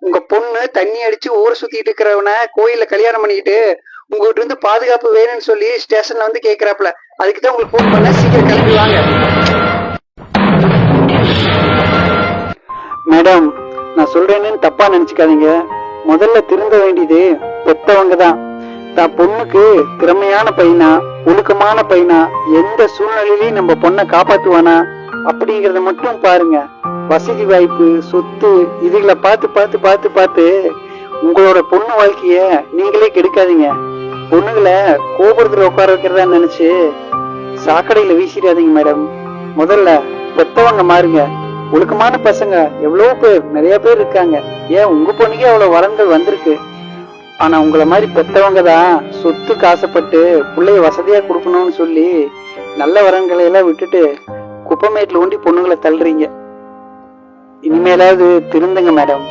உங்க பொண்ணு தண்ணி அடிச்சு ஊரை சுத்திட்டு இருக்கிறவன கோயில்ல கல்யாணம் பண்ணிக்கிட்டு உங்ககிட்ட இருந்து பாதுகாப்பு வேணும்னு சொல்லி ஸ்டேஷன்ல வந்து கேக்குறாப்ல. அதுக்குதான் உங்களுக்கு போன் பண்ண, சீக்கிரம் கிளம்பி வாங்க. மேடம், நான் சொல்றேன்னு தப்பா நினைச்சுக்காதீங்க. முதல்ல திருந்த வேண்டியது பெத்தவங்க தான். தான் பொண்ணுக்கு திறமையான பையனா, ஒழுக்கமான பையனா, எந்த சூழ்நிலையிலையும் நம்ம பொண்ணை காப்பாத்துவானா அப்படிங்கறத மட்டும் பாருங்க. வசதி வாய்ப்பு, சொத்து, இதுகளை பார்த்து பார்த்து பார்த்து பார்த்து உங்களோட பொண்ணு வாழ்க்கைய நீங்களே கெடுக்காதீங்க. பொண்ணுகளை கோபுரத்துல உட்கார வைக்கிறதா நினைச்சு சாக்கடையில வீசிடாதீங்க மேடம். முதல்ல பெத்தவங்க மாறுங்க. ஒழுக்கமான பசங்க எவ்வளவு பேர், நிறைய பேர் இருக்காங்க. ஏன் உங்க பொண்ணுக்கே அவ்வளவு வரன்கள் வந்திருக்கு. ஆனா உங்களை மாதிரி பெத்தவங்க தான் சொத்துக்கு ஆசைப்பட்டு பிள்ளைய வசதியா கொடுக்கணும்னு சொல்லி நல்ல வரன்களை எல்லாம் விட்டுட்டு குப்பமேட்டில் ஊண்டி பொண்ணுங்களை தள்ளுறீங்க. இனிமேலாவது திருந்துங்க மேடம்.